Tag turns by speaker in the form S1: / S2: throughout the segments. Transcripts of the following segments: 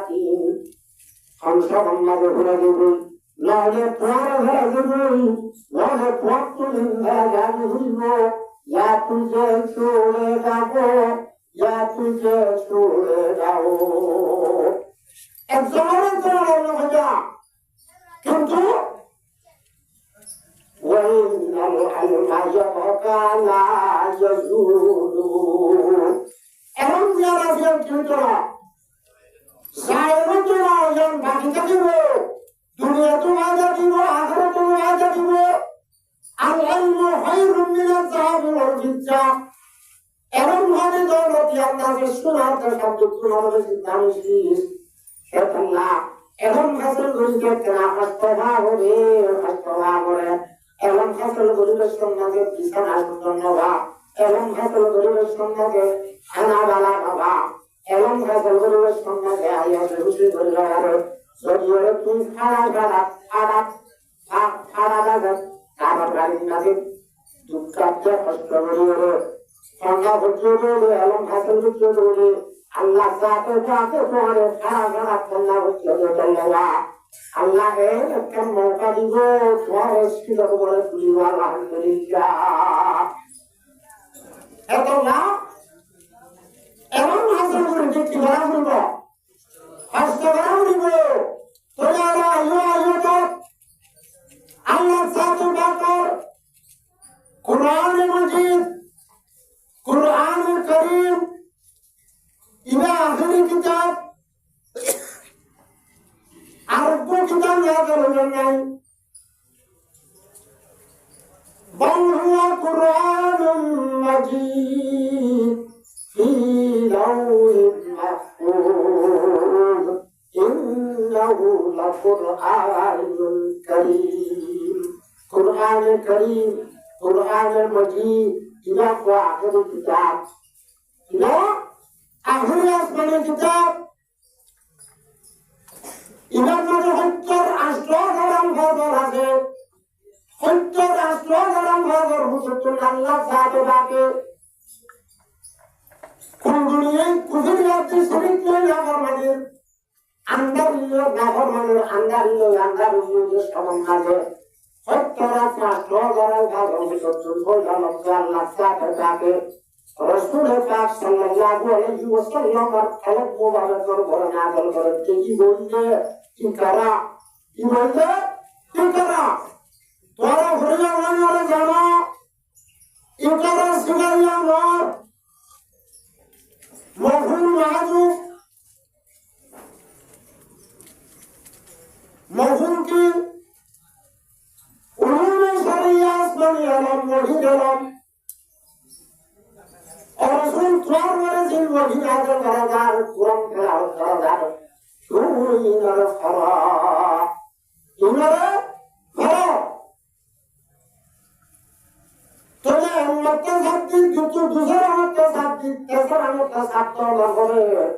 S1: শায়াতিন সংসার মাঝে ঘুরে দিবি নাহলে তোমার ঘরে দিবি নাহলে তোমার ঘরে যাবি হইব ইয়া তুঝে ছোড়ে যাবো ইয়া তুঝে ছোড়ে যাও একজনের জন্য হইয়া কিন্তু وإن العلم يبقى لا يزول এমন যারা কিন্তু সাইরো তো যেন বাকি থাকিব দুনিয়া তো আজা দিব আখিরাত তো আজা দিব আল ইলমু খায়রুম মিনাল যাহাবি ওয়াল ফিজ্জা এমন ভাবে দৌলতি আল্লাহকে শোনাতে শব্দ শোনাতে জানিস সেটা এমন হাসিল করিতে না হস্তভা হবে হস্তভা করে এমন হাসিল করিবে সন্ন্যাকে বিছানার জন্য বা এমন হাসিল করিবে সন্ন্যাকে খানাওয়ালা বাবা এমন হাসিল করিবে সন্ন্যাকে আইয়া রুচি করিবে যদিও তুমি খানা গাড়ির নাকি দুঃখাতে কষ্ট করিবে সন্ধ্যা হচ্ছে বলে এমন হাসিল করছে বলে আল্লাহ যাতে যাতে তোমার খানা সন্ধ্যা হচ্ছে আল্লাহ একটা মৌকা দিব তোমার স্কিল বলে তুলিব আলহামদুলিল্লাহ এত না এমন হাসিল করে দেখি ধরা করব হাসতে ধরা দিব তোমার আল্লাহ যাতে বাকর কুরআন মাজিদ কুরআন কারীম ইলা আখিরি কিতাব আরবি কিতাব নাযিল হলো নাই বল হুয়া কুরআনুম মাজিদ ফি লাওহিন মাহফুজ ইন্নাহু লাকুরআনুল কারীম কুরআন কারীম কুরআন মাজিদ ইলা আখিরি কিতাব ইলা আখিরি আসমানের কিতাব ইমাম মধ্যে হত্যার আশ্রয়ধারণ ভাগর আছে হত্যার আশ্রয়ধারণ ভাগর হুসুল আল্লাহ যাতে বাকে কোন দুনিয়ায় কুফরি আছে শরীর লাগর মানে আন্দার লাগর মানে আন্দার যে সমান মাঝে হত্যার আশ্রয়ধারণ ভাগর হুসুল আল্লাহ যাতে বাকে রাসূল পাক সাল্লাল্লাহু আলাইহি ওয়াসাল্লাম আর খালাত মুবারকের ঘরে নাযিল করে কি বলছে কি করা কি বলছে কি করা তোরা ঘরে ওরা জানো ইকরা সুগাইয়া নর মফহুম মাহজুব মফহুম কি উলুমে শরিয়া আসমানি আলম ওহী আলম رسول تورث الوحي هذا الغرض القرآن الغرض شو إن الفراء إن الفراء تلا أمك سبتي جتو دوسرا أمك سبتي تسرا أمك سبتو لغوي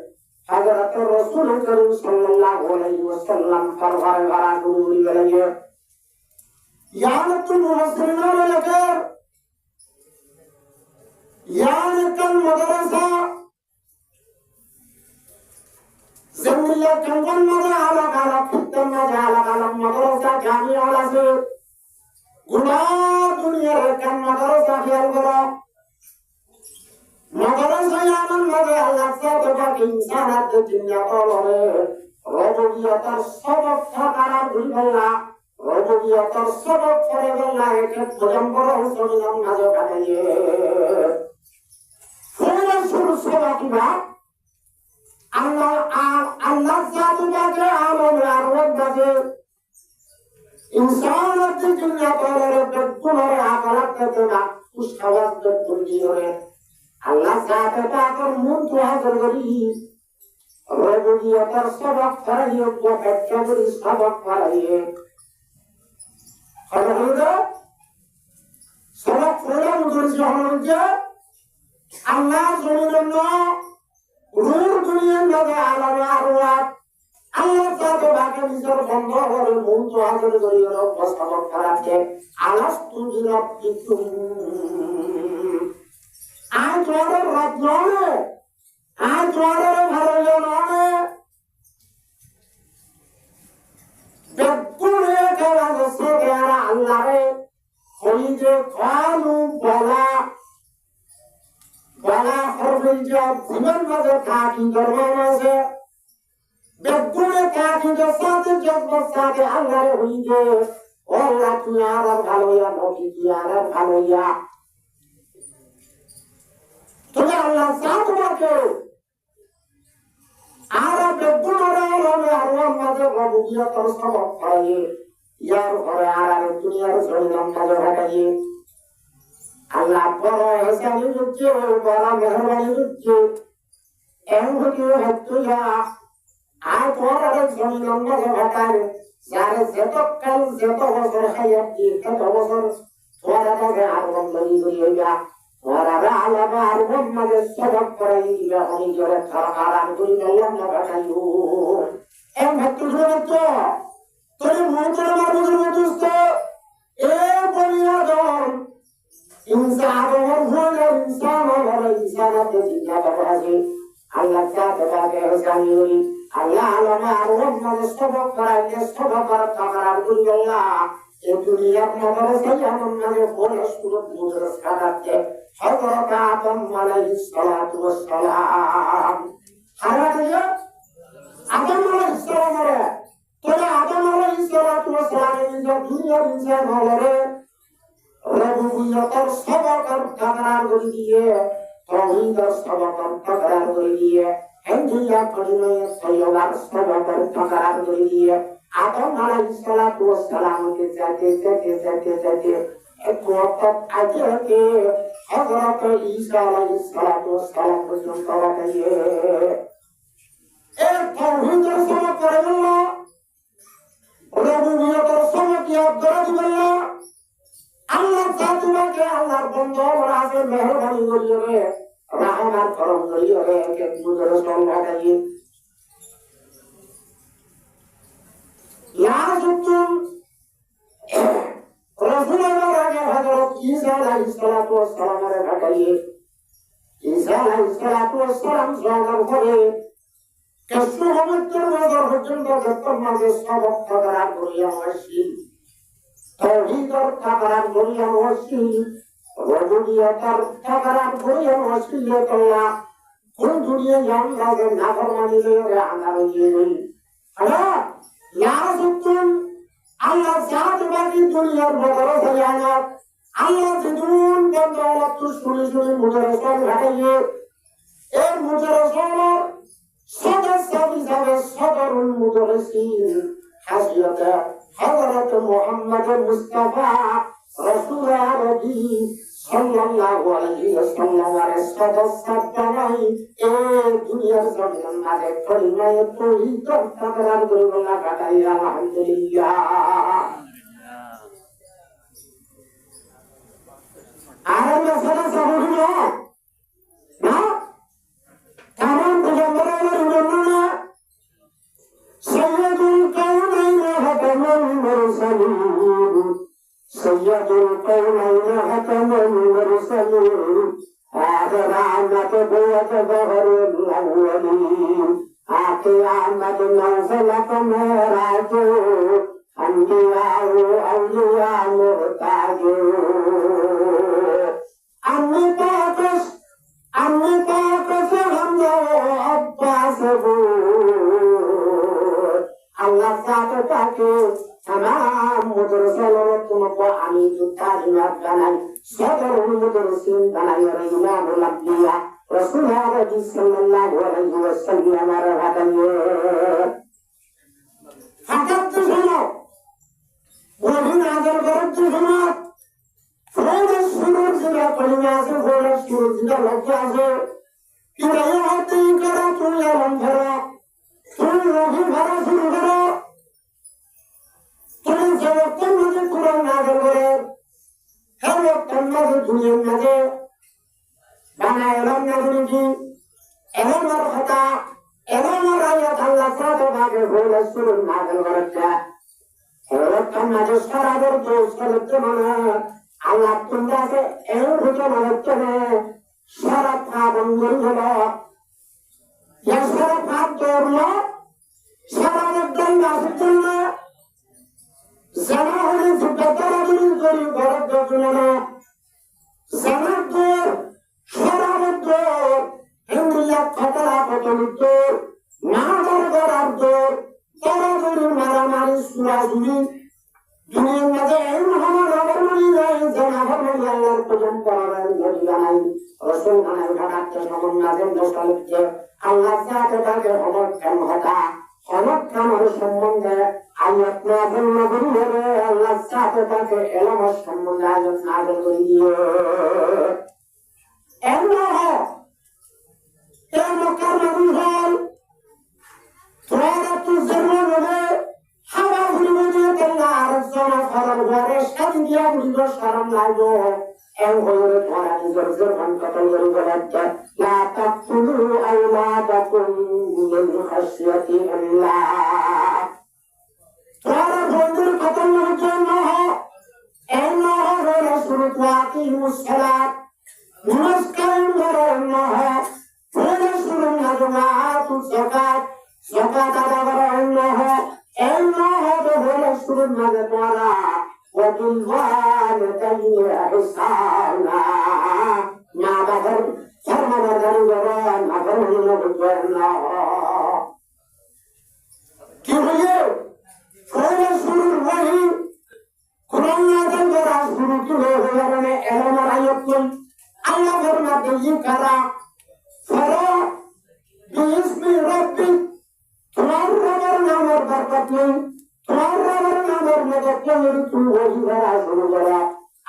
S1: حضرت الرسول الكريم صلى الله عليه وسلم فرغار غرا قولي وليه يا نبت المفسرين ولكر يعني كان مدرسة زميلة كان مدرسة على كتاب على مدرسة جامعة على سي غنا دنيا كان مدرسة في الغرا مدرسة يعني مدرسة الله سبحانه إنسان الدنيا طالره ربوبية السبب فقر بالله ربوبية السبب فرد الله كتجمبره سبحانه وتعالى আল্লাহ জাতিটাকে আলমে আরওয়াত বাজে ইনসান আতে দুনিয়া পরে বেদুনের আকারাত থেকে না উসখাওয়াত বেদুনি হয়ে আল্লাহ জাতিটাকে মন তো হাজার করি রবুবিয়তের সবক ফরাইয়ে ব্যাখ্যাগুলি সবক ফরাইয়ে হলো সবক ফরাইয়ে মুদরিস হলো আল্লাহ জমিনের রূর দুনিয়ার লগে আলাদা আরওয়াত আল্লাহ যাতে বাকি নিজের বন্ধ করে মন তো হাজার করিয়ে উপস্থাপন করাকে আলাস্তু বিরাব্বিকুম আজ তোমাদের রব নয় আজ তোমাদের ভালো নয় যা জীবন মাঝে থাকি ধর্ম আছে বেগুনে থাকি যে সাথে জগৎ সাথে আল্লাহর হইবে আল্লাহ তুমি আর ভালোইয়া নবী কি আর ভালোইয়া তুমি আল্লাহ সাথ তোমাকে আর বেগুনে আল্লাহ মাঝে রবুবিয়া তোর সবক করাইয়ে ইয়ার ঘরে আর দুনিয়ার জমিন মাঝে রাখাইয়ে আল্লাহ বড় হেসানি রুচে বড় মেহরবানি রুচে এমনি হত্যা আর তোমার জমিন মাঝে রাখায় যারে যেত কাল যেত বছর হায়াত দিয়ে কত বছর তোমার কাছে আর বন্ধনী করিয়া তোমার আলাদা আর মাঝে সবক করাই দিবা আমি জোরে খারাপ আর করি বললাম না রাখাইও এম হত্যা তোর মন্ত্র আমার বুঝে দোস্ত এ বলিয়াদম ইনসান হল ইনসান হল ইনসানকে জিজ্ঞাসা করা আছে আল্লাহ তাআলাকে হেসানি করি আল্লাহ আলামা আর ওয়ান্নাস সবক করাইলে সবক করার তাকার করি আল্লাহ এই দুনিয়ার মধ্যে সাইয়াম মানে বলেস পুরো মুজরাস কাটাতে হযরত আদম আলাইহিস সালাতু ওয়াস সালাম হারাতিয়া আদম আলাইহিস সালাম রে তোরা আদম আলাইহিস সালাতু ওয়াস সালামের দুনিয়ার ইনসান হলো রবুবিয়তের সবকর তাকরার করে দিয়ে তাওহীদের সবকর তাকরার করে দিয়ে হিন্দুয়া পরিণয় সয়লার সবকর তাকরার করে দিয়ে আদম আলাইহিস সালাতু ওয়াস সালামকে যেতে এক ওয়াক্ত আগে হযরত ঈসা আলাইহিস সালাতু ওয়াস সালাম পর্যন্ত রাখিয়ে এই তাওহীদের সবকর আল্লাহ রবুবিয়তের সবক ইয়াদ করে দিবেন আল্লাহ তোমাকে আল্লাহর বন্ধু রাজে মেহরবানি করিয়ে রাহমাত করম করিয়ে এক বুঝে সল্লাহ গাইয়ে লাজুতুন রাসূলুল্লাহ আগে হযরত ঈসা আলাইহিস সালাতু ওয়াস সালামের ভাটাইয়ে ঈসা আলাইহিস সালাতু ওয়াস সালাম জন্ম করে কষ্ট হমতের নজর পর্যন্ত যত মাঝে সবক তাকরার করিয়া আসি তাওহীদের তাকরার করিয়া আসি রবুবিয়তের তাকরার করিয়া আসি আল্লাহ কোন দুনিয়া জানলাদের নাফরমানি লয়ে আনার হইয়ে রই আল্লাহ ইয়া রাসূল আল্লাহ জাত বাকি দুনিয়ার বদর হইয়ানা আল্লাহ জিদুন বন্দরত শুনি শুনি মুদরসল হাইয়ে এই মুদরসলের সদস্য হিসাবে সদরুল মুদরসিন হাজিয়াতে হযরত মুহাম্মদ মুস্তাফা রাসূল আরবি সাল্লাল্লাহু আলাইহি ওয়াসাল্লামের সদস্য বানাই এই দুনিয়ার জমিন মাঝে পরিণয় তৌহীদ তাকরার করে বলা কাটাই আলহামদুলিল্লাহ আর মশলা সবুজ না কারণ পয়গম্বরের উম্মতরা সাইয়্যিদুল কাওনাইন হাকামুল মুরসালিন সাইয়্যিদুল কাওনাইন হাকামুল মুরসালিন আখির আহমদ বুয়াত বহরুল আউয়ালিন আখির আহমদ নওফলত মেরাজ আম্বিয়া ও আউলিয়া মুহতাজ আমি পাকস হামদো আব্বাস আল্লাহ সাথে তাকে तमाम मुदरसलों तुमको आमी तारीफ बनाई सदरुल मुदरसिन बनाई और इमामुल अंबिया रसूल अल्लाह सल्लल्लाहु अलैहि वसल्लम रहमतुल्लाह हकत सुनो वही नाजर करत सुनो फौज शुरू से पढ़ना से फौज शुरू से लग जाए कि ये होती करो तुम ये भरा तुम वही भरा शुरू करो तुम जब मुझे कुरान नाज़िल करे हर वक्त अल्लाह की दुनिया में बना एलम नाज़िल की एलम मरहता एलम रायत अल्लाह साथ बागे बोले सुर नाज़िल करता हर वक्त अल्लाह सरादर दोस्त करते मना अल्लाह तुमरा से एलम रुके मरते हैं शराब का बंदर होगा या शराब का तोड़ना शराब दल नाज़िल জানা হলে ফুটবলারদের করি বড় জন্য জানার তো শরাবত খতরা প্রচলিত মামার গড়ার দৌড় তরাজুরি মারামারি সুরাজুরি দুনিয়ার মাঝে এই মহামান অবর্মণী রয়ে যেন অবর্মণী আল্লাহর পূজন করার জড়িয়া নাই রসুল খানের ঘটাচ্ছে সমন নাজের দোষালিকে আল্লাহ সাথে তাকে অনক্ষণ ঘটা অনক্ষণের সম্বন্ধে আল্লাহ নাজের নগরী হলে আল্লাহ সাথে তাকে এলামের সম্বন্ধে আয়োজন নাজের করে দিয়ে এমন এই মক্কার মানুষ হল তোরা তুই জন্ম নেবে হাওয়া ঘুরিবে দিয়ে তেল্লা আর জমা ফরম ঘরে সাথে দিয়া ঘুরিব সরম লাগবো এম হয়ে তোরা নিজের জোরখান কতল করে বলাচ্ছে লা তাকুলু আওলাদাকুম মিন খাশিয়াতিল্লাহ তোরা বন্ধুর কতল জন্য এই নহ হলে শুরু আকিমুস সালাত নমস্কার করেন নহ হলে শুরু নামাতুস যাকাত যাকাত আদা করেন নহ এই নহ হলে শুরু নামাজ পড়া وبالوالدين إحسانا ما بدر فرم بدر وران أبرهم بجرنا كيف فوق سور وهي قرآن نازل برا سور كله هلرنا إلنا رايتكم الله فرما بيجي كرا فرا باسم ربي تمام ربنا مر بركتين تمام ربنا مر مدكين تقول وهي برا سور برا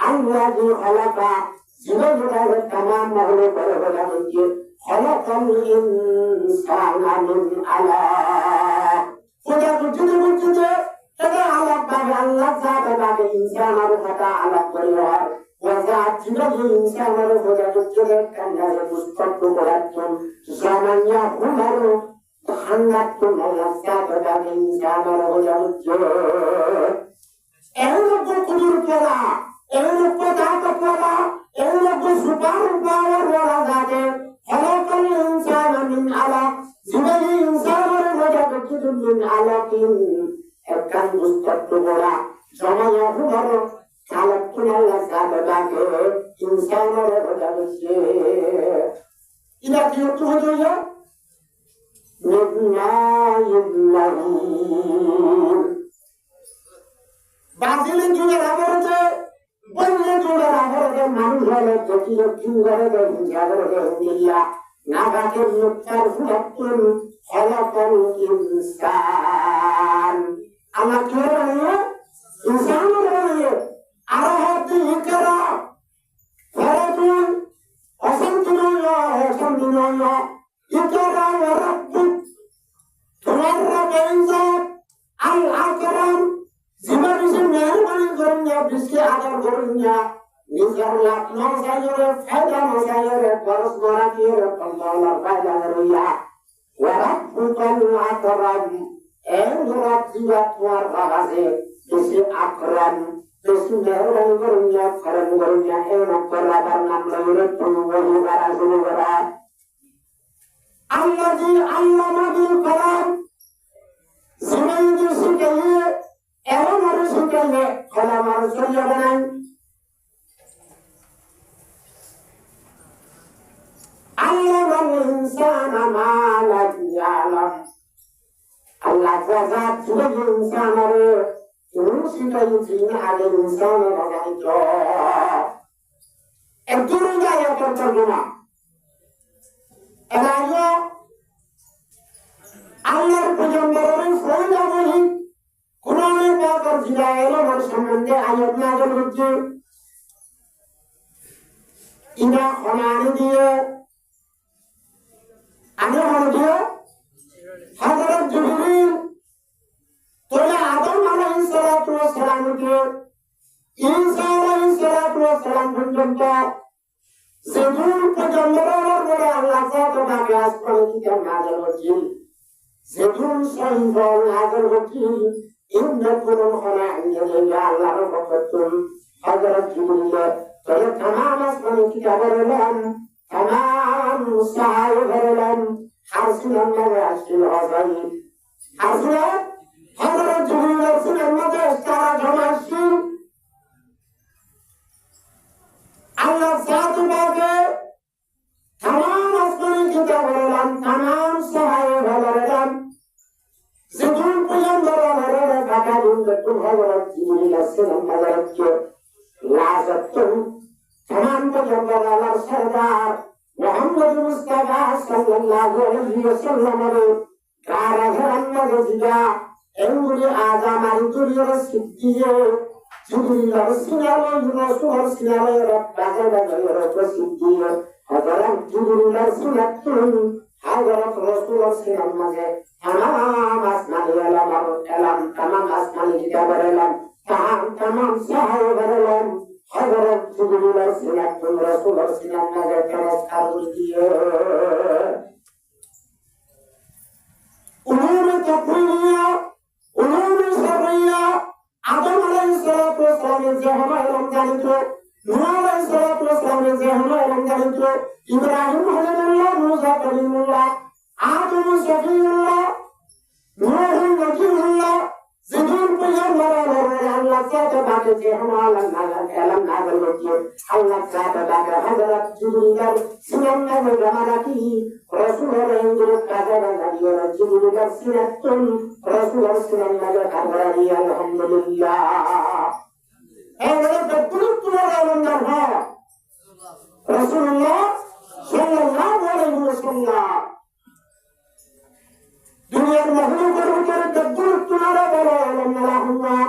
S1: الله جل خلقا زمان جل تمام مهلو برا برا بيجي خلق الإنسان من علق خدا بجد بجد هذا علق بعد الله زاد بعد الإنسان رفتا علق بريار وزاد جل الإنسان رفتا بجد كان هذا مستقبل براتهم زمان يهمر تحنكتم الله زاد بعد الإنسان رفتا بجد أهلك قدر كلا أهلك قدرت كلا أهلك سبحان باور ولا زاد خلق الإنسان من علق زمان الإنسان رفتا بجد من علق একখান পুস্তক পড়া সময় অপূর্ব চালক তুলাল্লা সাথে ডাকে ইনসানের কথা বলছে এটা কি একটু হতে হইয়া বাজিলে যুগের আবরতে বললে যুগের আবরতে মানুষ হলে দেখি দক্ষিণ করে দেখি জাগরে দেহিয়া না ডাকে মুক্তার ফুলাতুন খলাকাল ইনসান Allah kira ya, insan ya, arahati ikra, faradun, asantunya, ikra wa rabbuk, tumarra benzat, al-akram, zimari mehrbani karnya, biski adar karnya, nizar lakna sayore, fayda sayore, baras marakir, Allah fayda karnya, wa rabbuk al-akram. Engrat jiwat war bagase besi akram besi meron gornya karam gornya enak berabar nam layurat pengwali barasulu berat Allah ji Allah mabil kalam zaman itu sikaye eron harus sikaye kalam harus jalan Allah mabil insana ma la yalam Allah zat sebagai insan ada, manusia itu ada insan ada itu. Enturnya yang terjemah. Elahnya Allah penjambaran semua ini. Quran pakar jilailah bersambungnya ayatnya berikut. Ina khonani dia, ada orang dia. Hazrat Jibril tola Adam alaihi salatu wassalam ke Isa alaihi salatu wassalam purjanta sebelum pejambaran oleh Allah Subhanahu wa taala kita nazar wajib sebelum sahifah nazar wajib inna kullu khalaqin ya Allah rabbakum Hazrat Jibril tola tamam asman kita beralam tamam sahih beralam حرسنا الله عشان عظيم حرسنا حضر الجبريل رسول الله اشترى جماشين الله ساتو باقي تمام أسماني كتاب ورلان দিন দেখুন হযরত জিবরিল আসসালাম মাজারকে লাজাতুন तमाम पैगंबर আল্লাহর সরদার মুহাম্মদ মুস্তাফা সাল্লাল্লাহু আলাইহি ওয়াসাল্লাম কারা ঘরানা গজিয়া এমনি আজাম আর দুনিয়ার সিদ্দিয়ে জিবরিল রাসূলুল্লাহ রাসূলুল্লাহ রাব্বাকে বাজারে সিদ্দিয়ে হযরত জিবরিল রাসূলুল্লাহ হযরত রাসূলুল্লাহ মাঝে तमाम আসমানি এলাম तमाम আসমানি কিতাবের এলাম तमाम সাহাবার এলাম হযরত জিবরিল রাসূলুল্লাহ মাঝে নমস্কার দিয়ে উলুম তাকওয়িয়া উলুম শারঈয়া আদম আলাইহিস সালাতু ওয়াস সালামের যে হলো জানিত নূহ আলাইহিস সালাতু ওয়াস সালামের যে হলো জানিত ইব্রাহিম খলিলুল্লাহ মুসা কলিমুল্লাহ আদম সফিউল্লাহ নূহ নবীউল্লাহ জিবরিল পয়গম্বর আল্লাহ তাআলা বাকে যে হলো আলাম নাযিল করছে আল্লাহ তাআলা হযরত জিবরিল সুন্নাহ জামানাতি রাসূলুল্লাহ ইনজিল কাজারা নাবিয়্য জিবরিল সিনাতুন রাসূলুল্লাহ সুন্নাহ কাবরারি আলহামদুলিল্লাহ এবারে তুলতুল আলমদার হয় রাসূলুল্লাহ সাল্লাল্লাহু আলাইহি ওয়াসাল্লাম দুনিয়ার মাহলুকের ভিতরে তুলতুল আলমদার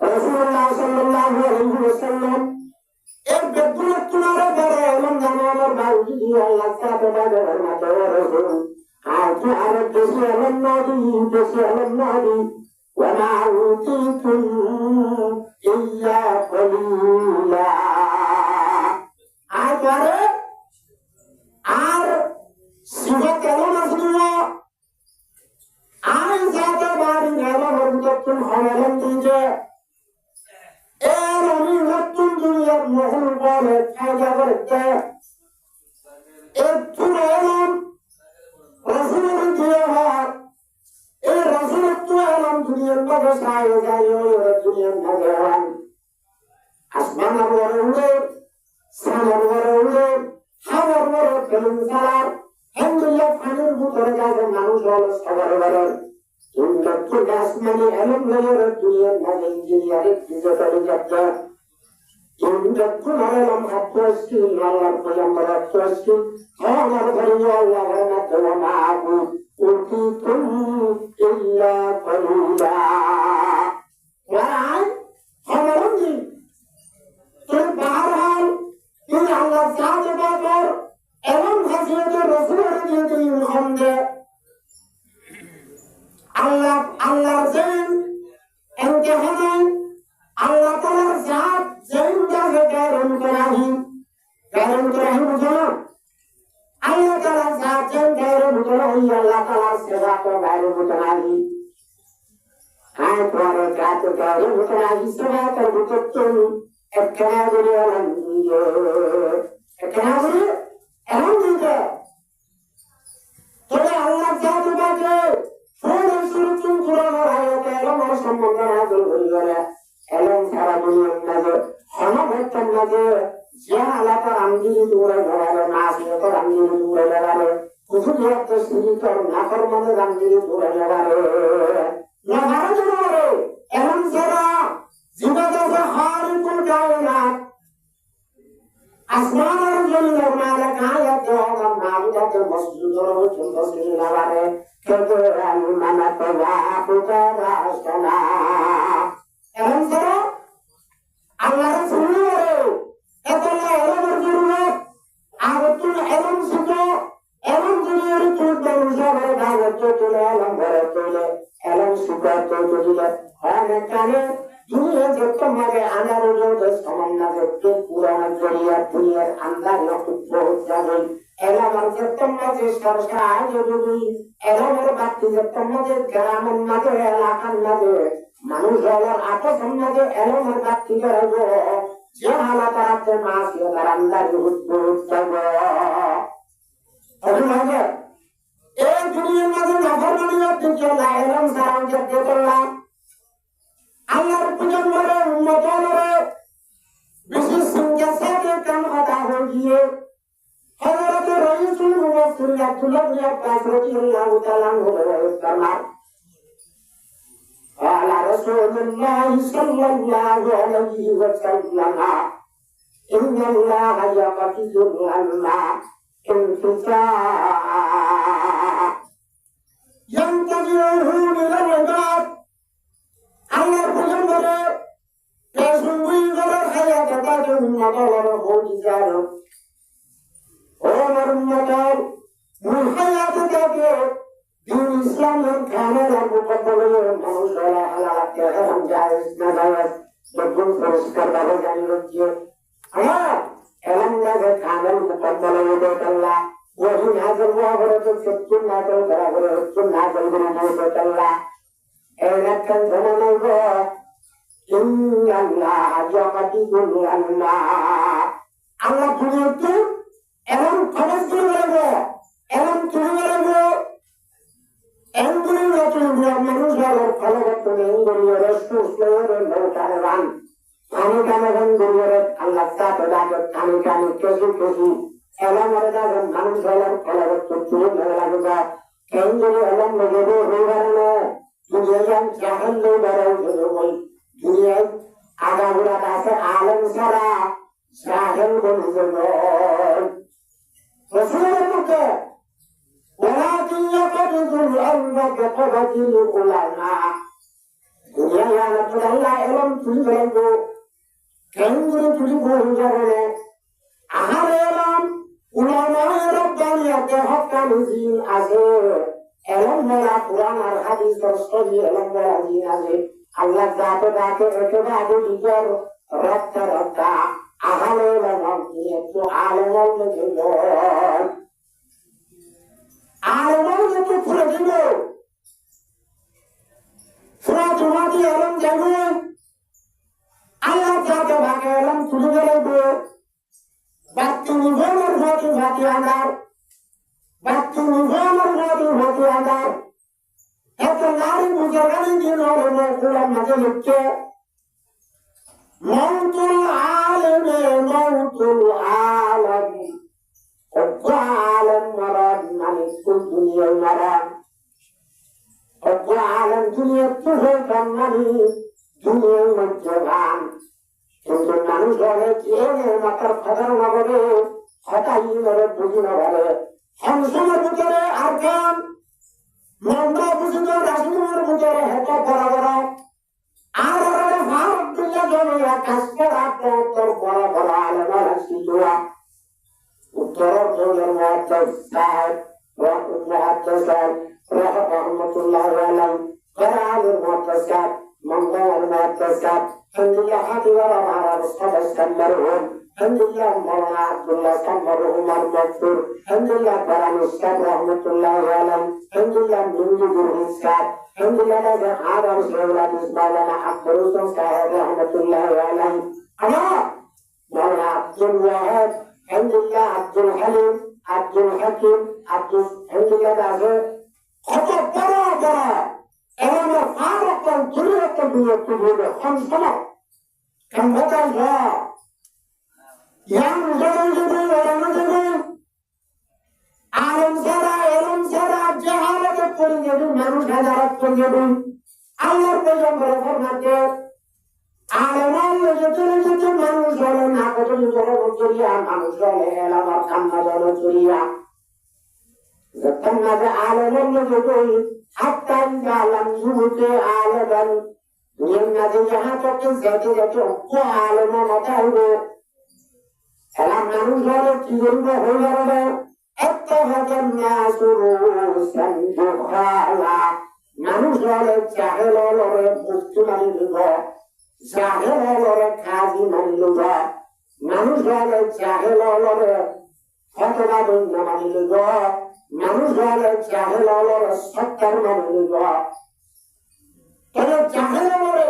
S1: রাসূলুল্লাহ সাল্লাল্লাহু আলাইহি ওয়াসাল্লাম এক তুলতুল আলমদার বাউজি আল্লাহ তাআলা রহমতের রাসূল আজ আর দেশে আলমনাদি وما أوتيتم إلا قليلا আর সিফাত কেমন আসলো আর যাতে বাড়ি নেওয়া বন্ধুত্ব হলেন দিকে এর আমি নতুন দুনিয়ার মহল বলে ফায়দা করতে একটু এলাম রসুলের দিয়ে হয় এই রসুলত্ব এলাম দুনিয়ার মধ্যে সায় যায় দুনিয়ার মধ্যে হন আসমানের বড় উড়ে সামার বড় উড়ে হাওয়ার বড় ফেলুন সালার হেমদুল্লাহ ফানির ভিতরে যাবে মানুষ হল সবার বড় কিন্তু আসমানি এলম নজর দুনিয়ার মধ্যে ইঞ্জিনিয়ারিং কিছু করে যাচ্ছে কিন্তু এলম আত্মস্কি আল্লাহর পয়গম্বর আত্মস্কি আমার ঘরে আল্লাহর মাধ্যমে মাহবুব أوتيتم إلا قليلا وعن خبرني في بهرحال من الله تعالى بابر এমন হাসিয়ত রাসূলের নিয়তে ইলহামদ আল্লাহর জান ইমতিহান আল্লাহ তাআলার জাত জিন্দা গায়রুল ইব্রাহিম বুঝলো আল্লাহ তাআলা জাতেন গায়রুল ইব্রাহিম আল্লাহ তাআলার সিফাত গায়রুল ইব্রাহিম আর পরে কাত গায়রুল ইব্রাহিম সিফাত বুততুন একখানাগুলি আলহামদুলিল্লাহ তবে আল্লাহ জাতে বাকে ফুল সুরতুন কুরআনের আয়াতে এলমের সম্বন্ধে নাযিল হইল এলম সারা দুনিয়ার মাঝে হনভক্তের মাঝে যে আলাপার আঙ্গিরি দূরে ধরালে মাসিয়তের আঙ্গিরি দূরে ধরালে কুফুরিয়াত শিরিকর নাফরমানের আঙ্গিরি দূরে ধরালে নাফারে ধরালে এলম সারা জীবদাসে খালিকুল কায়নাত আসমানের জমিনের মালিক আয়াত দেওয়ার মাবুদাতে মসজিদের ভিতর তসবিহ লাগালে কেবরাল মানাত ওয়াফুকা রাসনা এলম সারা আল্লাহ রাসূল এতলা এলমের জরুরত আগতুল এলম শিখো এলম দুনিয়ার তুই মানুষের দাওয়াত তুলে এলম ভরে তুলে এলম শিখো তুলে অনেক কানে দুনিয়া যত মাঝে আনারুল সমান্নাজে কে পুরাণ জড়িয়া দুনিয়ার আন্দার বহুত যাবে এলমের যত মাঝে সরসা জরুরি এলমের বাতি যত মাঝে গ্রামের মাঝে এলাকার মাঝে মানুষ হওয়ার আকর্ষণ মাঝে এলমের বাতি করবো যে হালাতে মাসিয়তার আন্দার উদ্ভূত হবে অভিভাবক এই দুনিয়ার মাঝে নাফরমানিয়ত থেকে এলম সারাও করতে করলাম আল্লাহর পয়গম্বরে উম্মতরে বিশেষ সংখ্যা সাথে কাম কথা হয়ে গিয়ে হযরত রাইসুল মুফাসসিরিন আব্দুল্লাহ ইবনে আব্বাস রাদিয়াল্লাহু তাআলা আনহু বলেন رسول الله صلى الله عليه وسلم إن الله يقبض العلم انتزاعا ينتزعه من العباد الله بجنبه يسوي غير حياة تاجم مطالب فوجزاره عمر المطال من حياة تاجم دين إسلام كان المقبل المنصور على كهرم جائز نجاز يكون فرسكر بهجان رجيه ألم نجد كان المقبل يدك الله وهم هذا الله ورسول سبتم ناجل برابر سبتم ناجل برابر الله أين كان زمان الله إن الله يقبض العلم الله بنيته ألم قبض العلم ألم تلعلم أنظر رجل মানুষের ফলবর্তনে ইন্দ্রিয়ের সুস্থের নৌকারবান আমি কানগন দুনিয়ার আল্লাহ সাথে দাগত আমি কানি কেজি কেজি এলাম আর দাগন মানুষের ফলবর্তন তুলে ধরে লাগবে কেন্দ্রে এলাম নজরে হইবারনে দুনিয়ার জাহান্নামে বড় হই দুনিয়ায় আগাগুড়া আছে আলম সারা জাহেল বলছেন রাসূলের মুখে ولكن يقبض العلم كقبض العلماء দুনিয়া না তো আল্লাহ এলম তুলি বলবো কেন্দ্রে তুলি বলজারে আহারে এলম উলামায়ে রব্বানিয়াতে হক্কানিজিন আছে এলম মেরা কুরআন আর হাদিস তফসিল এলম মেরা জিন আছে আল্লাহ জাতে ডাকে একেবারে আগে দিজার রক্তা আহারে এলম নিয়ে তো আলেম লেগে আলমার মতো ফুলে দিব ফুরা তোমাকে এলম যাবে আল্লাহ যাকে ভাগে এলম তুলে বেরোবে বাক্য নিভনের ভাতি ভাতি আদার বাক্য নিভনের ভাতি আদার এত নারী বুঝাগানি দিন হলে কুলার মাঝে লিখছে মৌতুল আলমে মৌতুল আলম عالم مراد يعني كل دنيا مراد عالم دنيا تهوك النبي دنيا مجران কিন্তু মানুষ বলে কে মাতার খবর না বলে হঠাৎ মরে বুঝি না বলে সংসারের ভিতরে আর কাম মন্দ বুঝিত রাজনীতির ভিতরে হেঁটে বড় বড় আর ভারত দুনিয়া জমিয়া কাজ করা তোর বড় বড় আলমার শিশুরা উত্তর জেলার মুহাদ্দিস সাহেব মুহাদ্দিস সাহেব রহমাতুল্লাহ আলাইহি কোরআনের মুহাদ্দিস সাহেব মঙ্গলের মুহাদ্দিস সাহেব হিন্দিয়া হাদিওয়ার আমার মুস্তাফা সাল্লাল্লাহু হিন্দিয়া মাওলানা আব্দুল্লাহ সাল্লাল্লাহু মারফুর হিন্দিয়া বারানি সাহেব রহমাতুল্লাহ আলাইহি হিন্দিয়া হিন্দি গুরুহিস সাহেব হিন্দিয়া দাদা আদম সাহেব মাওলানা আব্দুল সাহেব রহমাতুল্লাহ আলাইহি আমার মাওলানা আব্দুল ওয়াহাব الحمدلله عبد الحليم عبد الحكيم الحمدلله ده خطر برا انا فارق طريقه الدنيا 5 سنه كان بدل يعني جدي ولا جدي عالم سرا جهاله كل মানুষ হাজার করে আল্লাহর পয়গম্বর ফরমাতে আলমাল যত মানুষ হলো না কত চলিয়া মানুষ হলে এলাকার কান্না জল চলিয়া যখন মাঝে আলমের যতই হাত্তাই আলম যুবকে আলমান নিয়ম মাঝে যাহা করতে যেতে যেতে আলম মাথা হইবে এলা মানুষ হলে কি করবে হয়ে যাবে একটা হাজার না শুরু মানুষ হলে চাহেল হলে বস্তু মানি দিব জাহেল হলরে কাজী মানিল মানুষ হলে জাহেল হলরে ফতোয়া দৈন্য মানিল মানুষ হলে জাহেল হলরে সত্তর মানিল তবে জাহেল হলরে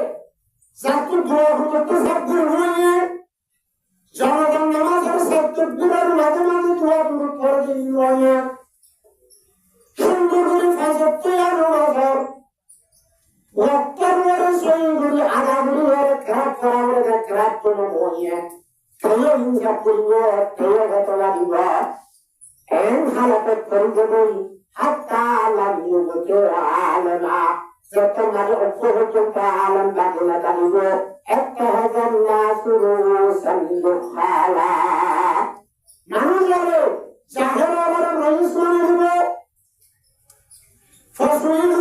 S1: জাতি ধোয়া জাতি হয়ে জনগণ নামাজের সত্তর দিনের মাঝে মাঝে ধোয়া দূর করে দিন সুন্দর করে ফাঁসর তৈয়ার নজর وقرر سيدي على مرير كرات فرامر كرات تنموية كيوم يقولوا كيوم تلالوا إن خلقت فرجبي حتى لم يبكر عالما যে তোমার ঐক্য পর্যন্ত আলম বাকি না জানিব একটা হাজার না শুরু সন্দেহালা মানুষ বলে জাহের আবার রইস মানে দিব ফসল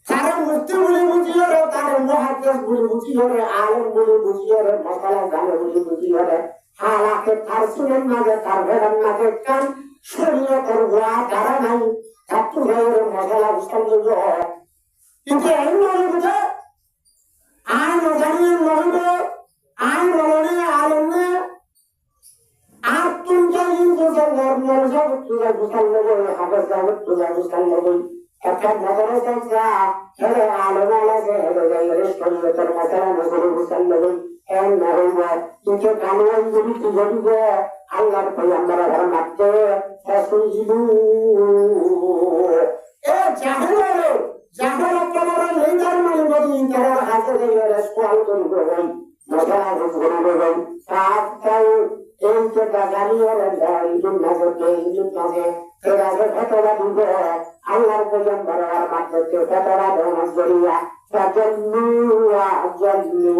S1: তার মুক্তি বলে বুঝিয়ে রে তার মহাদেশ বলে বুঝিয়ে রে আলম বলে বুঝিয়ে রে মশালা জানে বলে বুঝিয়ে রে হালাকে তার সুরের মাঝে তার ভেদার মাঝে কান শরীরে তোর গোয়া তারা নাই ছাত্র ভাইয়ের মশালা বুঝতে কিন্তু এই নয় বুঝে আইন জানিয়ে নহিব আইন বলনে আলমে আর তুমি বুঝাল মনোযোগ তুলে বুঝাল নেব হাফেজ সাহেব তুলে বুঝাল নেব একটা মজার সংখ্যা হেরে আলম আলাদা হেরে যাই শরীয়তের মশালা নজরে বুঝাল নেব এর নহিব কিন্তু কানুন যদি কি বলিব আল্লাহর পয়গম্বর ঘর মারতে ফসইলু এ জাহেলে জাহেল তোমার লিডার মানে বলি তার হাতে দিয়ে রেসপন্স করব ভাই মশালা বুঝাল নেব তাও এই যে বাগানি হলেন ইদুল নাজরকে ইদুল নাজে তেরাজে ফতোয়া দিব আল্লাহর পয়গম্বর ঘর মারতে ফতোয়া দেওয়া জরিয়া ফাজাল্লু আজাল্লু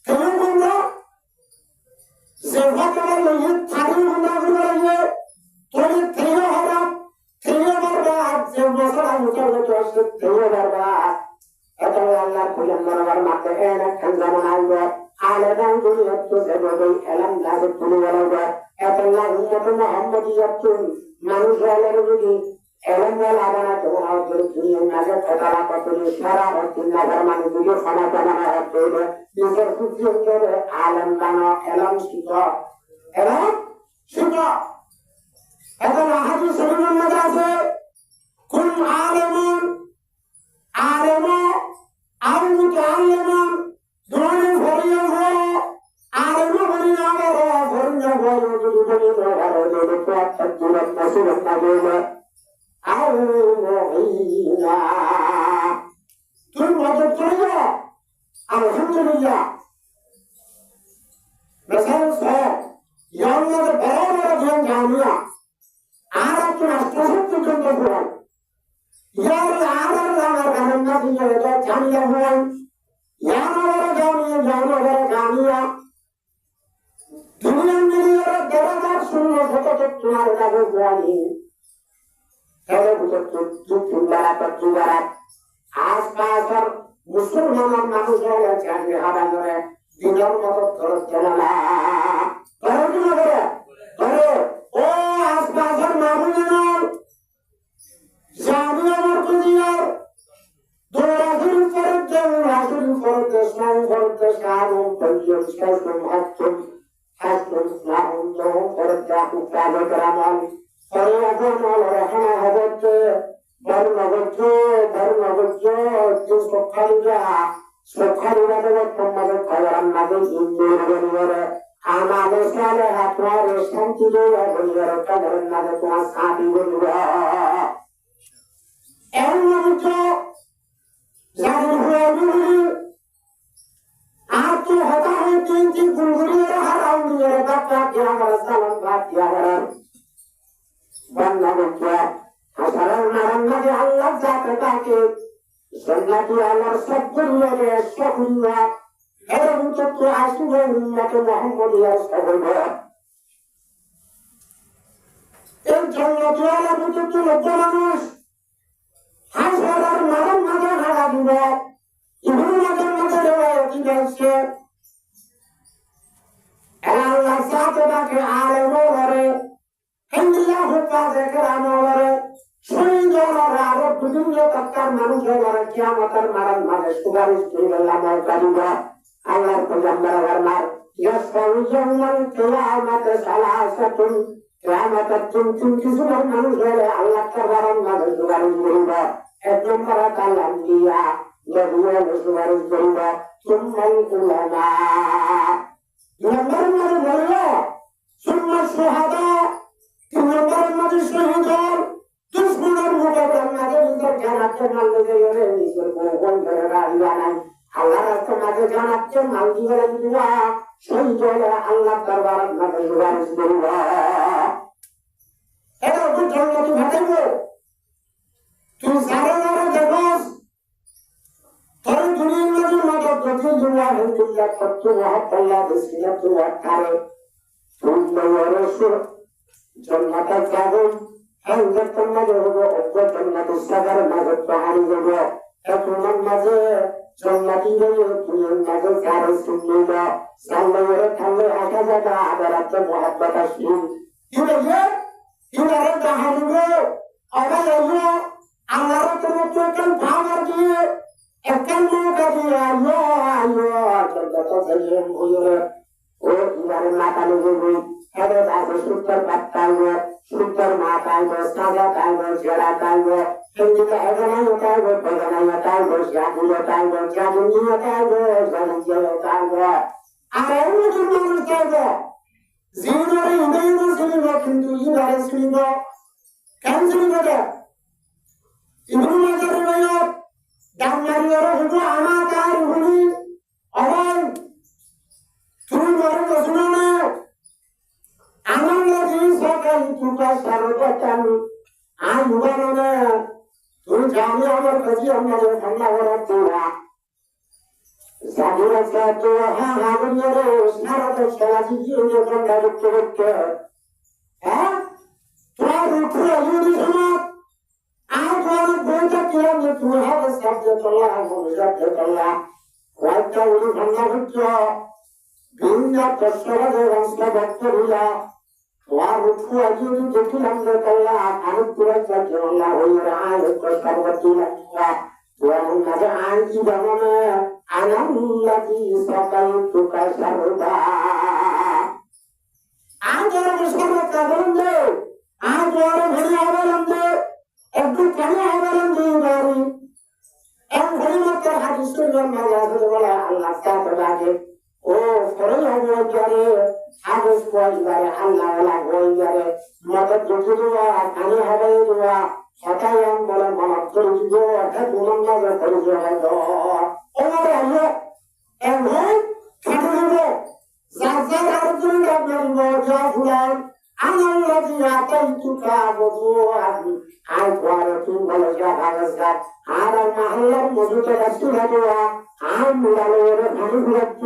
S1: কেন বললো যে ফতোয়া লইয়ে থাকি বন্ধ করে তোরে থেও হরা থেও বারবা যে মশলা মুচালে তো আসে থেও বারবা এটা আল্লাহর পয়গম্বর ঘর মারতে এনে খানজানা আইব আলাদান দুনিয়াতে দেবই এলাম লাজে তুলে বলবা এতলা উম্মত মুহাম্মদিয়াতুন মানুষ হলের যদি এলাম লাগানা তো আমাদের দুনিয়ার মাঝে ফটালা কতলি সারা হচ্ছে নগর মানে দুটো খানা বানানো হচ্ছে নিজের খুশি করে আলম বানা এলাম শিখ এখন হাদিস শরীফের মধ্যে আছে কুল আলেমুন আলেম আল মুতাআল্লিমুন দুনিয়া ভরিয়া হয় আলেম ভরিয়া হয় ভরিয়া হয় যদি ভরিয়া হয় যদি তো তুলে নসিব না দেবে আর মুহিনা তুই মজা চলে যা আলহামদুলিল্লাহ মেসাল সাহেব ইয়াল্লাহ বড় বড় জন জানিয়া আর একটু রাষ্ট্রশক্তি কেন্দ্র করেন ইয়ার আর আমার গাননা দিয়ে এটা জানিয়া হয় ইয়ার বড় জানিয়া দুনিয়ার মিলিয়ে দেড় শূন্য শত তোমার কাছে জানি এর ভিতর চুপ আশপাশের মুসলমান মানুষ হলে জানি হারা করে দিনের মতো খরচ চলে না করে ও আশপাশের মানুষজন জানি আমার দুনিয়ার দৌড়াধুরি করতে রাজুরি করতে স্নান করতে কারণ পর্যন্ত শাসন হাসন হাসন স্নান যখন করতে উপায় গ্রামন পরে এখন রহনা হবতে সখারিরা দেবে তোমাদের খবর মাঝে ইন্দুর বলিবরে আমাদের সালে আপনার শান্তি দেওয়া বলিবরে খবরের মাঝে তোমার সাথী বলিব এর মধ্যে জানি হয়ে গুলি আর তো হতা হয়ে তিনটি গুলগুলির হারাও নিয়ে বাচ্চা দিয়ে আমার সালাম ভাত দিয়ে আমার বান্না বলছে হাসারার নারায়ণ মাঝে আল্লাহ যাতে তাকে সন্ন্যাটি আমার সবগুলিয়ারে সবগুলিয়া এরকম তো আসবে উন্নত মোহাম্মদিয়ার সবল এই জন্যটি আল্লাহ বুঝতে লজ্জ মানুষ হাসারার নারায়ণ মাঝে হারা দিবে ইহুর মাঝে রেওয়ায়তি যাচ্ছে আল্লাহ যাতে তাকে আলেম করে হিন্দুল্লাহ হুকাজে কেরাম করে আরো বিভিন্ন তত্ত্বের মানুষ হয়ে কিয়ামতের মারান মানে সুপারিশ করে আমার কালিবা আল্লাহর পয়গম্বর আমার ইয়াসফাউজুল কিয়ামতে সালাসাতুন কিয়ামতের তিন কিসমের মানুষ হয়ে আল্লাহ তাআলার মানে সুপারিশ করবে এক নম্বর কালাম দিয়া নবীর সুপারিশ করবে সুন্নাল উলামা নম্বর মানে বললো সুন্নাহ শুহাদা তিন নম্বর মানে শহীদ দুশ্মনের মুখে মাঝে নিজের জানাতে মাল লেগে গেলে নিজের কোন ধরে রাখিয়া নাই আল্লাহ রাস্তা মাঝে জানাতে মাল দিয়ে দিবা শহীদ হলে আল্লাহ দরবার মাঝে সুপারিশ করব এটা তো জন্মতি ঘটাইব তুই সারা দেখোস وجل واحد إلا تكتبها الله بسنة وكاره ثم ورسول جنة الزاغم عند النجوم أقوى جنة السفر ما تطهر جوه أكون النجوم جنة النجوم سار السنة سال يركل هكذا عبرت محبة الشيء إذا رد حلوه أما يوم الله رتمتكم فامرجي أكلم كذي الله جنة الزاغم غيره وإذا ما تلوه هذا بعد سوتر بطايو سوتر ما تايو ساجا تايو جرا تايو هندي كأجنا يتايو بجنا يتايو جاجي يتايو جاجي يتايو جاجي يتايو أرينا جمال يتايو زينة يندينا سليمة كندو يندار سليمة كم سليمة ده إبن ماجر روايات دامر يروح أما تعرفني أوان تقول مرة سنانا أنا سكان توكا سرقتان أيوانا تو جامي أمر كذي أمر فنا ورطوا سابورا ساتو ها بنيرو سنارة شلاتي جيني فنا ركبت ها ترى ركوا يوني سما أنا بنتا كيران تو هذا سبجة الله ومجد الله وأتولي فنا ركوا بيننا تشرد وانسبت الله وارفع يدي جكلم لكلا عن كرة الله ويرعى كشربتي لك ومن نجعل إبننا أنا الذي سقيتك شربا أجر مشربك بلندي أجر بني بلندي أبدو كني بلندي باري أم بني حديث يوم الله ولا الله ساتباك أو فريا بيجاري حدث كوي باري الله ولا كوي باري مدد جدوا أنا هذا جدوا حكاية ولا منطق جدوا كتبنا ما جدوا جدوا أمر الله أمهم كتبوا زاد أرجل قبل جا فلان أنا الذي أعطيتك وضوءا أنوارك ولا جا هذا أنا المحل موجود رسولها عام مدلور حنيفك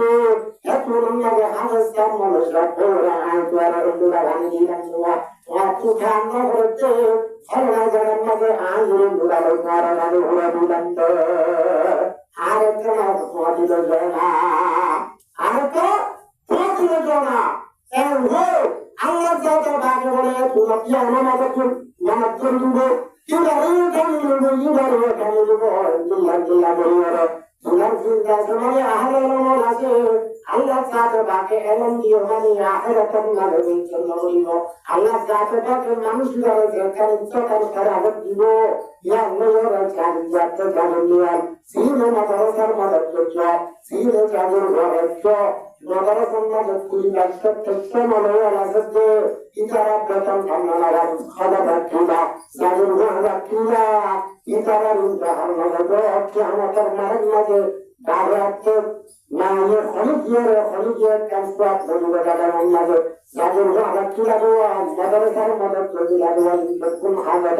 S1: يكون من هذا السم ومشربه عن دوار الدنيا عندنا وكان نغرت هل جرمنا عن مدلور نار نور بلند عارفنا فاضل جنا عارفه فاضل جنا هو الله جل وعلا يقول يا ما تقول ما تقول يدعو Tulang semuanya ahal Allah satu pakai elem diomani akhirat nabi sallallahu Allah satu pakai manusia rezeki itu kerabat jiwa yang menyuruh cari jatuh kalian sini madrasah madrasah sini cari madrasah madrasah madrasah kuliah tetap malah lazat itara betul kamera khabar kita sajur kita itara ringan madrasah kiamat termarin Barat Naya Khalid Kanspat Badan Naya Sajur Wahab Kila Dua Madrasah Madrasah Kila Dua Betul Hamad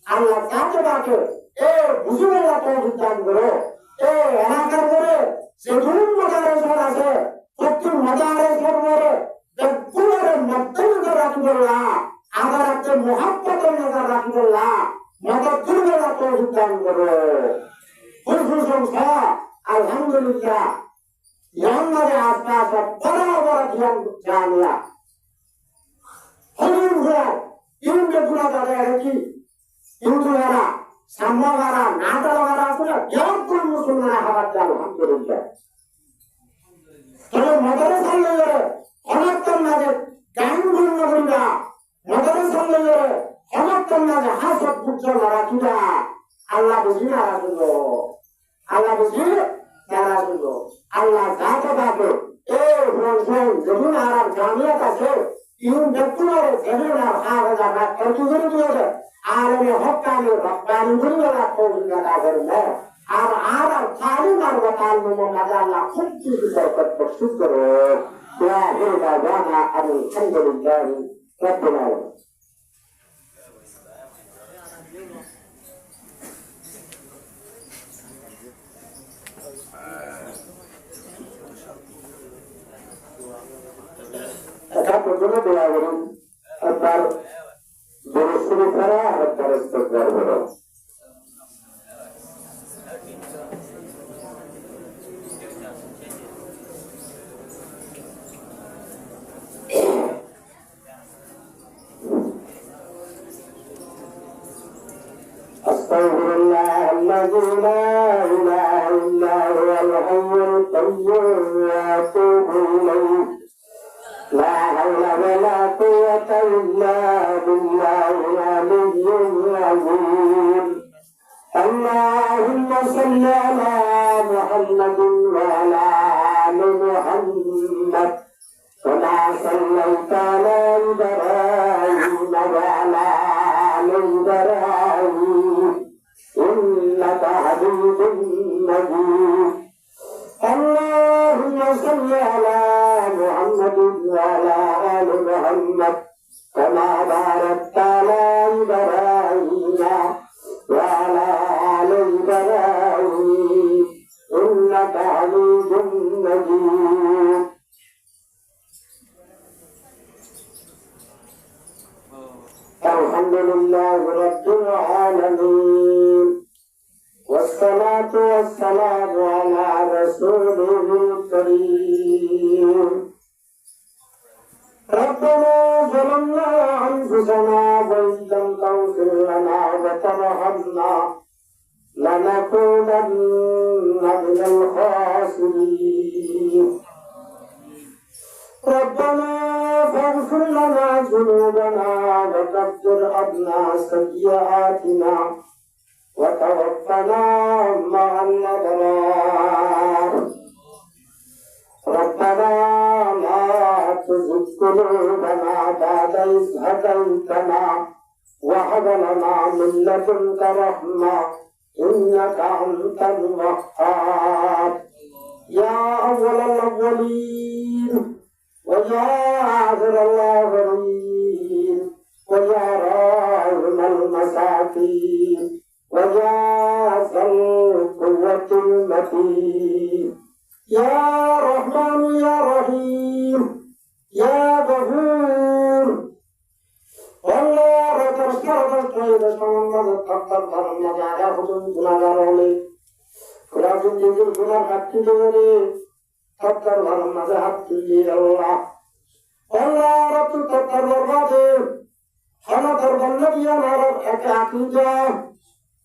S1: Allah satu baca buzulah tujuan bro anak bro sebelum madrasah ada betul madrasah bro betul betul Rasulullah agar ada muhabbat Rasulullah madrasah tujuan bro Alhamdulillah yang ada atas para yang jamiah. Alhamdulillah ini berguna pada hari ini era sama era nada era sudah yang pun musuhnya habat alhamdulillah. Kalau madrasah lagi anak tanah gangguan negara madrasah lagi anak tanah hasad bukan rakyat Allah berjina rakyat. Allah bersih, cara dulu. Allah kata bagus. Bangsa zaman Arab Jamia kasih. Ini betul ada zaman Arab Arab tertulis itu ada. Arab yang hokkani, hokkani pun ada kau juga tak benar. Arab kali baru tahu mengajar kunci bisa bersyukur. Ya, kita jangan alhamdulillah. Rabbil alamin. দোয়া করি একবার দরুদ করা আর একবার ইস্তেগফার করা। أستغفر الله الذي لا إله إلا هو الحي القيوم وأتوب إليه لا حول ولا قوة إلا بالله العلي العظيم اللهم صل على محمد وعلى آل محمد كما صليت على إبراهيم وعلى آل إبراهيم إنك حميد مجيد اللهم صل على محمد وعلى آل محمد كما باركت على إبراهيم وعلى آل إبراهيم إنك حميد مجيد الحمد لله رب العالمين والصلاة والسلام على رسوله الكريم ربنا ظلمنا أنفسنا وإن لم تغفر لنا وترحمنا لنكونن من الخاسرين ربنا فاغفر لنا ذنوبنا وكفر عنا سيئاتنا وتوفنا مع الأبرار ربنا لا تزغ قلوبنا بعد إذ هديتنا وهب لنا من لدنك رحمة إنك أنت الوهاب يا أول الأولين ويا آخر الآخرين ويا راحم المساكين ويا ذا القوة المتين يا رحمن يا رحيم يا غفور والله رتشكرت الطيب سمنا تقدر فرنا جاء خدم جنادارولي خلاصم جنجل جنار حتى جوري تقدر فرنا جاء حتى الله والله رب تقدر فرنا أنا تربنا بيا نار أكاكيجا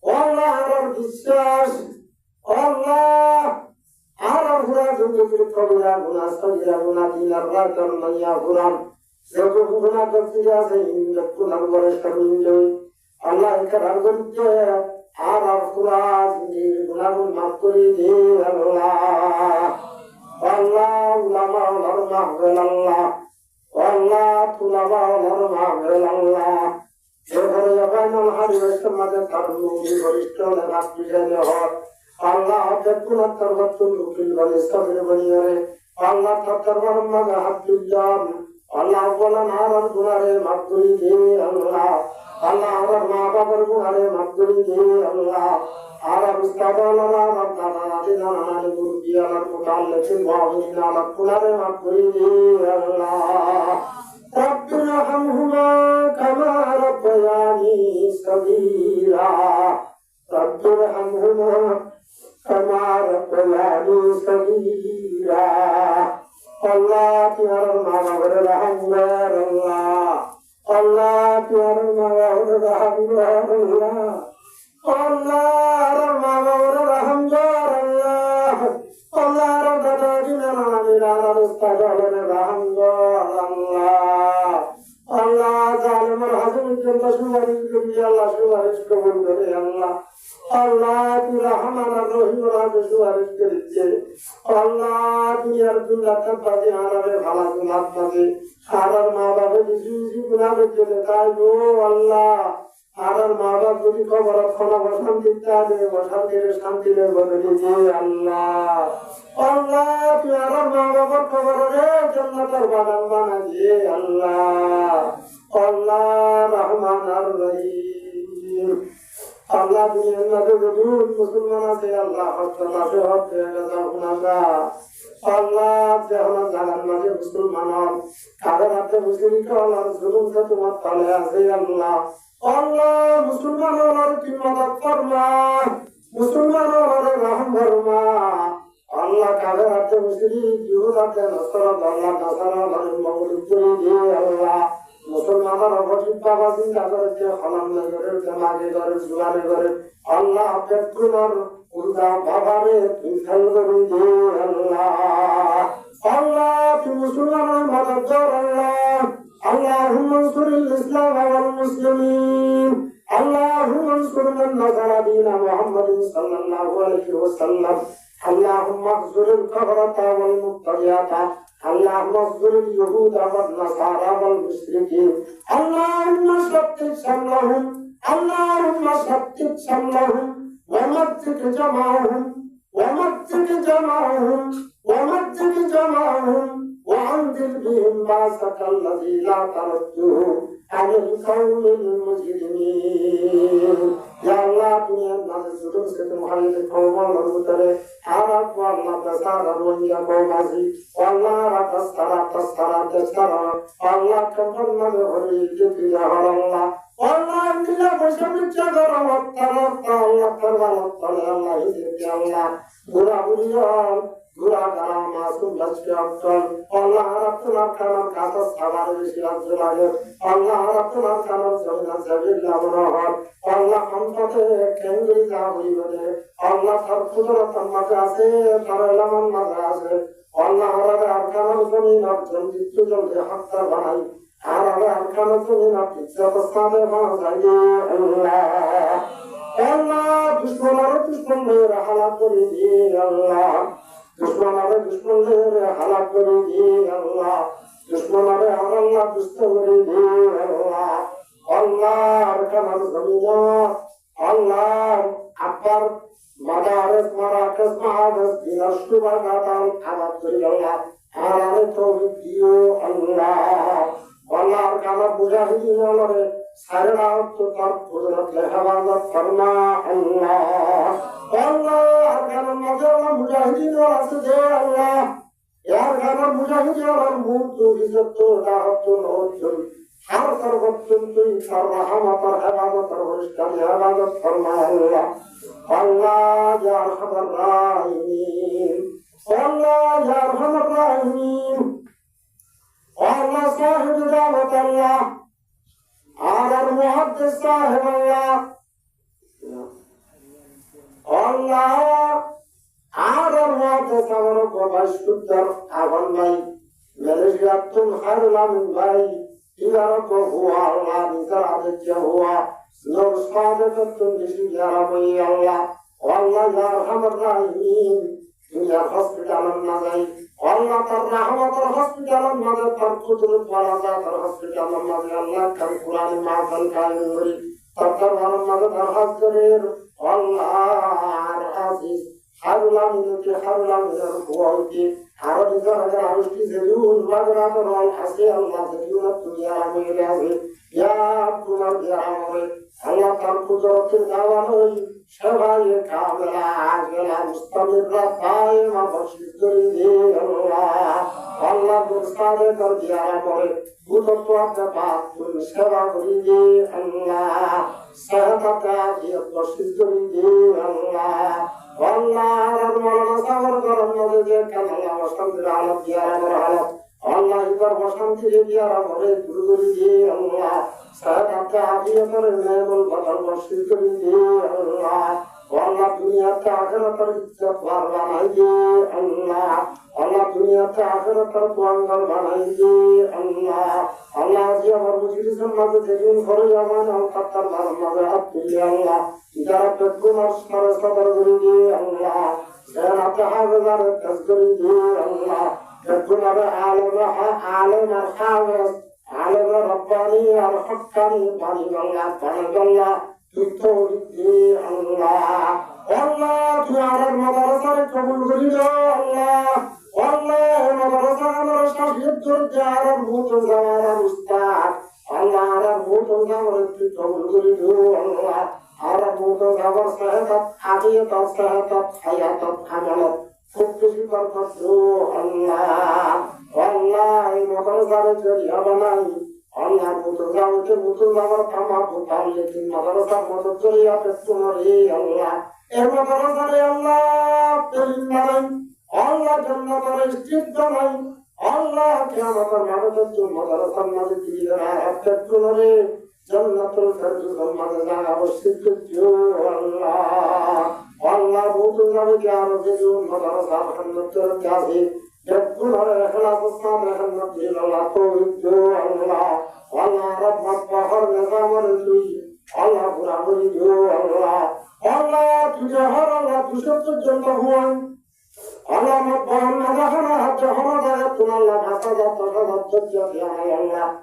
S1: والله عرب الساس والله عرب فلان تنجر كبيرا غنا صغيرا غنا دينا راكر ميا فلان سيكو غنا كثيرا سين لكو نرورش كمينجوي الله إكرام قلت عرب فلان غنا مقري دي الله والله علماء الأرمح بالله والله طلباء الأرمح بالله এবারে যখন হারিয়ে সমাজে ধর্মী বরিষ্ঠলে রাষ্ট্রীয় হর আল্লাহ দেখুন তরবতুল উকিল বলে সবের বনিয়ারে আল্লাহ তরবার মাঝে হাত তুললাম আল্লাহ বলেন আর গুনারে মাফগুলি দে আল্লাহ আল্লাহ আমার মা বাবার গুনারে মাফগুলি দে আল্লাহ আর উস্তাদালারা রব্বানা দিনা নানি মুরবিয়ালা মুতাল্লিকিন মুআমিনিন আলা গুনারে মাফগুলি দে আল্লাহ رب ارحمهما كما ربياني صغيرا رب ارحمهما كما ربياني صغيرا الله تيار ما ورحم الله الله تيار ما ورحم الله الله ما ورحم الله الله رب دينا نامينا مستجابنا رحم الله الله ظالم الحزن جل شوارش كبير الله شوارش كبير الله الله برحمن الرحيم رب شوارش كبير الله يرجو لك بدي عربي خلاص نبضي عرب ما بابا جيسي بنا بجلي كايو الله عرب ما بابا جدي خبرت خنا وشان تتالي وشان تيري شان تيري بدي جي الله الله عرب ما بابا خبرت جنة البدن بنا جي الله الله رحمن الرحيم আল্লাহ দুনিয়ার মাঝে যত মুসলমান আছে আল্লাহ হস্তাতে হতে গেছে আল্লাহ যেমন জানার মাঝে মুসলমান কাদের হাতে মুসলিম আল্লাহর জুলুম তোমার তলে আছে আল্লাহ আল্লাহ মুসলমান তুই মদত ফরমা মুসলমান রহম ফরমা আল্লাহ কাদের হাতে মুসলিম জিহুদ হাতে নসর আল্লাহ নাসারা মঙ্গল করে দিয়ে আল্লাহ মুসলমানের অবঠিক বাবা চিন্তা করেছে হলাম করে মাগে করে জুয়ারে করে আল্লাহ পেটগুলোর উল্টা বাবারে তুই ফেল করে দে আল্লাহ আল্লাহ তুই মুসলমানের মদত কর আল্লাহ اللهم انصر الاسلام والمسلمين اللهم انصر من نصر دين محمد صلى الله عليه وسلم اللهم اخذل الكفرة والمبتدعة اللهم اخذل اليهود والنصارى والمشركين اللهم شتت شملهم اللهم شتت شملهم ومزق جمعهم ومزق جمعهم ومزق جمعهم وأنزل بهم بأسك الذي لا ترده عن القوم المجرمين يا الله دنيا الناس سلوك ستم خير القوم والمترى عرب والله بسار الوجه قومازي والله رتسترى تسترى والله كفر من غريب يا الله والله إلا بشمل جدر والطرف الله كرم الله يزيد يا الله برا بريان Gura garam masum lachke abdul Allah rabbuna kanam kata sabar bishiyat zulage Allah rabbuna kanam zamina zabil lamrohar Allah hamtate kengri zawi bade Allah tar kudrat maza ase tar laman maza ase Allah rabbe arkanam zamin abdul jittu jalde hakta banai rabbe arkanam zamin abdul jatastade banai Allah Allah dushman mera halak kori di Allah दुश्मनारे हलाक करे दे अल्लाह दुश्मनारे अल्लाह दुष्ट करे दे अल्लाह अल्लाह अरकान ज़मीना अल्लाह अपर मदारस मराकज़ महादस दिनशु बरकातान आबाद करे अल्लाह हमारे तौफीक दियो अल्लाह अल्लाह अरकान मुजाहिदीन अल्लाह सारे रात तो तर कुदरत ले हिफाजत फरमा अल्लाह Allah arkanan mazallah mujahidin और असदे Allah यार गाना मुजाहिदीन और मुर्दू इज्जतो दावतो नौतो हर तरफ तुम सर रहमत और हिफाजत और रिश्ता हिफाजत फरमा अल्लाह अल्लाह या अरहमर राहिमीन अल्लाह या अरहमर राहिमीन अल्लाह साहिब दावत अल्लाह आदर मुहद्दिस साहिब अल्लाह Allah आदर मुहद्दिस साहिब को बशुद्दर आवन भाई मेरे तुम हर लामिन भाई इधर को हुआ अल्लाह इधर आदित्य हुआ नूर सादिक तुम जिसी यारा भाई अल्लाह अल्लाह या अरहमर राहिमीन दुनिया हॉस्पिटल में गई अल्लाह तर रहमत और हॉस्पिटल में गई तर कुदरत वाला जात और हॉस्पिटल में गई अल्लाह कर कुरान माफल कायम करी तर वाला मदद हज करे अल्लाह अजीज हरुला मिनके हरुला मिनर हुआउती हर बिजर अगर आउष्टी जरूर लगरा तो रोल हसे अल्लाह जरूर दुनिया में रहे या कुमार या हमारे अल्लाह तर कुदरत दावा होई शबाये कामला आजला मुस्तमिर दायमा बख्शिश करी दे अल्लाह अल्लाह गुस्ताने कर दिया हमारे बुद्ध अपने बात तुम सेवा करी दे अल्लाह सेहत का दिया बख्शिश करी दे अल्लाह अल्लाह रब मौलाना सावर करम नदे जे कल्ला वस्तंत्र आलम दिया हमारे हालत अल्लाह इधर वस्तंत्र दिया हमारे गुरुगुरु दे अल्लाह सेहत का दिया कर नेमल बदल बख्शिश करी दे अल्लाह अल्लाह दुनिया के आखिरत पर इज्जत वार बनाइए अल्लाह अल्लाह दुनिया के आखिरत पर तुअंगर बनाइए अल्लाह अल्लाह जी हमारे मुझे सम्मान देने करे अमान और कत्तर मरने अब्दुल्ले अल्लाह इधर पे कुमार स्मर सदर करिए अल्लाह सेना के हाज़िर तस्करिए अल्लाह कुमार आलम हाफ़िज़ आलम रब्बानी और हक्कानी पानी अल्लाह पानी अल्लाह Allah Allah tuaran madrasah kabul karido Allah Allah madrasah madrasah hidur jaran mutu zaman ustaz Allah ran mutu zaman kabul karido Allah عربوك زبر صحتك عافية صحتك حياتك عملك كنت في بركته الله والله مدرسة الجريئة بناي الله متزاوج متزاور كما تطلق المدرسة متجريئة تسمري الله المدرسة الله تلمني الله جنة رشتك الله كما تمرت المدرسة المدرسة أفتكرني جنة الفردوس المدرسة أفتكرني الله الله بوتنا بجارة المدرسة محمد الجاسي يكون على إخلاص الصالح النبي الله توحيد الله والله رب الطهر نظام الدنيا الله قرآن الله الله تجاهر الله تشق الجنة هو الله مبان نظهر جهر ذاتنا الله حسد تشهد تجد يا الله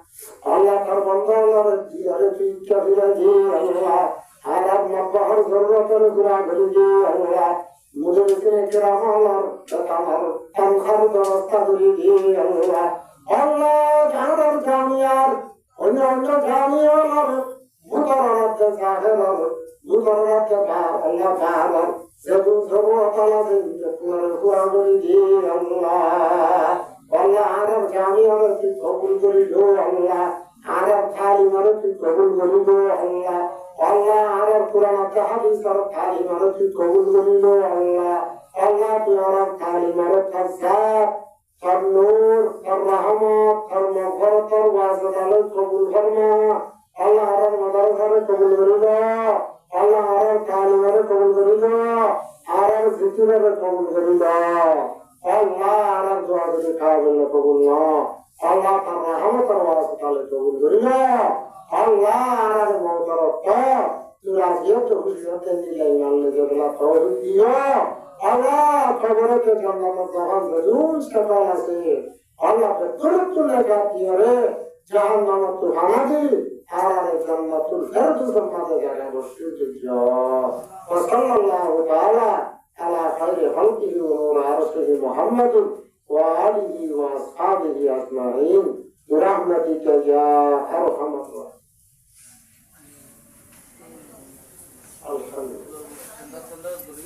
S1: الله كربان الله رجي رفي كفر جي الله عرب مبهر ضرورة القرآن الله مدرسين كرام الله تتمر تنخر درستدري الله الله جهر جاميار أنه جاميار مدرنة ظاهر مدرنة بار الله بار سبب ضرورة لازم تكون القرآن الله والله عرب جاميار في قبول قريبه الله عرب تعليم في قبول قريبه الله الله عرب قرآن تحديث تعليم في قبول قريبه الله الله بعرب تعليم تفسير النور الرحمة المغفرة الواسطة للقبول فرما الله عرب مدرسة قبول قريبه الله عرب تعليم قبول قريبه عرب ذكر قبول قريبه الله عرب دعاء قابل قبول الله الرحمة الواسطة للقبول قريبه الله عرب موترته تراثية حجة لله لجل توحيد الله خبرك جنة الزهر بدوش كتالا سي الله بطرق لغات يره جهنم التحانة حرار جنة الفردوس المدى جانا بشكل وصلى الله تعالى على خير خلقه ونور عرشه محمد وآله وأصحابه أجمعين برحمتك يا أرحم الراحمين. الحمد لله.